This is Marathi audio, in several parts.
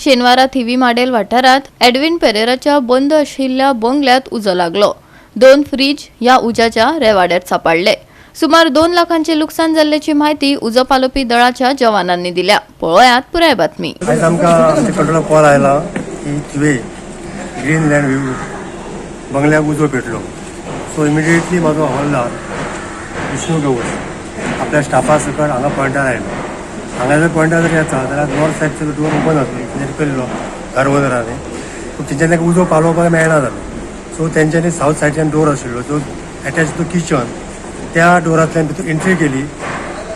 शेनवारा थिवी माडेल वाठारात एडविन पेरेराच्या बंद आशिल्ल्या बंगल्यात उजो लागलो। 2 फ्रीज या उज्याच्या रेवाड्यात सापडले। सुमार 2 लाखांचे लुकसाण जाल्ल्याची माहिती उजो पालोवपी दळाच्या जवानांनी दिल्या। पळयात पुराय बातमी। आज आमकां कंट्रोल कॉल आयला की थिवे ग्रीनलँड व्यू बंगल्याक उजो पेटलो। सो इमिडिएटली म्हाजो हवालदार विष्णू गवस आपल्या स्टाफा सकट हांगा पॉयंटार आयलो। हांगा जर पॉयंटार जर येता जाल्यार नॉर्थ सायडचो डोर ओपन आसलो कितें केल्लो घरवंदरांनी, पूण तेंच्यांनी उजो पालोवपाक मेळना जालो। सो तेंच्यांनी सावथ सायडच्यान डोर आशिल्लो जो एटॅच टू किचन, त्या डोरांतल्यान भितर एंट्री केली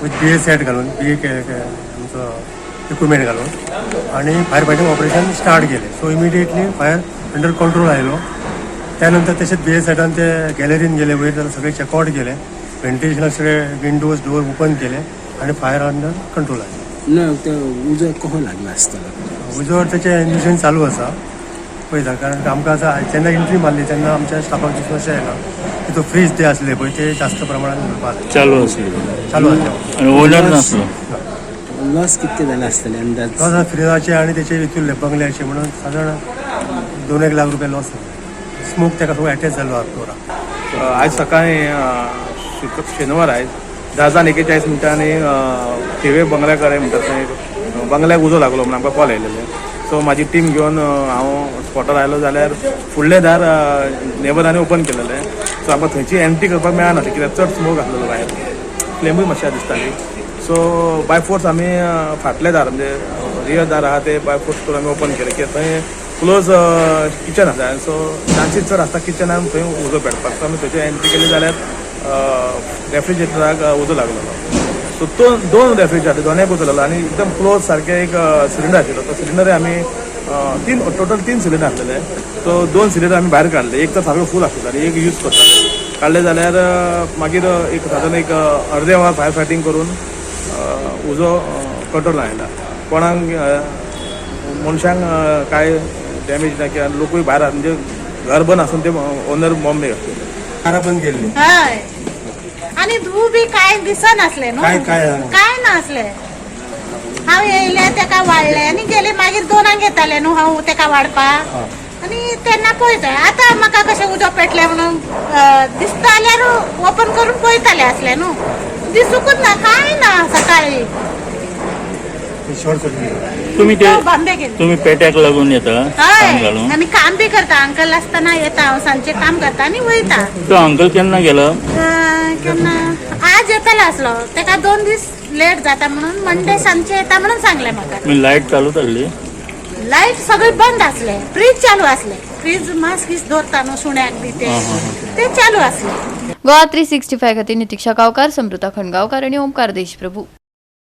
विथ BA सेट घालून, आमचो इक्विपमेंट घालून, आणि फायर फायटिंग ऑपरेशन स्टार्ट केलें। So immediately fire under control आयलो। त्यानंतर तशेंच BA सेटान ते गॅलरीन गेले, वयर जाल्यार सगळे चेकआउट केले, व्हेंटिलेशन सगळे विंडोज डोर ओपन केले आणि फायर अंडर कंट्रोल आयलो। उजो कहो लागला आसतलो? उजो त्याचे इन्व्हेस्टिगेशन चालू आसा पळयता, कारण आमकां आतां जेन्ना एंट्री मारली तेन्ना आमच्या स्टाफाक दिसून अशें येना की तो फ्रीज जे आसले पळय ते जास्त प्रमाणात उरपाक चालू आसले चालू आसले आणि ओनर नासलो। लॉस कितके जाले आसतले अंदाज? लॉस फ्रिजाचे आणि त्याचे वितुरले बंगल्याचे म्हणून साधारण 2-1 लाख रुपया लॉस जाले। स्मोक ताका सगळो अटॅच जालो डोराक। आज सकाळी शेनवार आयज 10:41 थिवे बंगल्या कडेन म्हणटा थंय बंगल्याक उजो लागलो म्हणून आमकां कॉल आयलेले। सो म्हाजी टीम घेवन हांव स्पॉटार आयलो जाल्यार फुडले दार नेबरांनी ओपन केलेले। सो आमकां थंयची एंट्री करपाक मेळनासली कित्याक चड स्मोक आसलेलो भायर, फ्लेमूय मातशी दिसताली। सो बाय फोर्स आमी फाटले दार म्हणजे रियर दार आहा ते बाय फोर्स करून आमी ओपन केले कित्याक थंय क्लोज किचन आसा। सो चान्सीस चड आसता किचनान थंय उजो पेटपाक। सो आमी थंयची एंट्री केली जाल्यार रेफ्रिजरेटराक उजो लागलो। सो तो 2 रेफ्रिजरेटर दोनूय उजो लागलो आणि एकदम क्लोज सारखे एक सिलिंडर आशिल्लो। तो सिलिंडर आमी टोटल 3 सिलिंडर आसलेले। तो 2 सिलिंडर आमी भायर काडले, एक तर सगळो फूल आसलो आनी एक यूज करताले। काडले जाल्यार मागीर एक साधारण एक अर्दे वर फायर फायटिंग करून उजो कंट्रोल आयला। कोणाक मनशांक काय डॅमेज ना किंवा लोकूय भायर म्हणजे घर बंद आसून ते ओनर बॉम्बे घातले, कारा बंद केल्ली आणि धूळ बी काय दिसनासले न्हू, काय नासले। हांव येयले तेका वाडले आणि गेले, मागीर 2 घेताले न्हू हांव तेका वाडपाक, आणि तेन्ना पळयताय। आतां म्हाका कशें उजो पेटले म्हणून दिसता जाल्यार ओपन करून पळयताले आसले न्हू, दिसूकच ना काय ना सकाळी। शॉर्ट सर्किट तुम्ही पेट्याक लागून येता काम घालून? आम्ही काम बी करता, अंकल असताना येता, हांव सांजचे काम करता आणि वयता। तो अंकल केन्ना गेलो? केन्ना आज येतालो आसलो, तेका 2 दीस लेट जाता म्हणून मंडे सांजचे येता म्हणून सांगले म्हाका। मी लायट चालू जाल्ली? लाईट सगळे बंद असले, फ्रीज चालू असले, फ्रीज मास्क गीस दवरता न्हू सुण्याक बी ते चालू असले। गोवा 365 खातीर नितीक्षा गांवकार, समृता खणगांवकार आणि ओमकार देशप्रभू।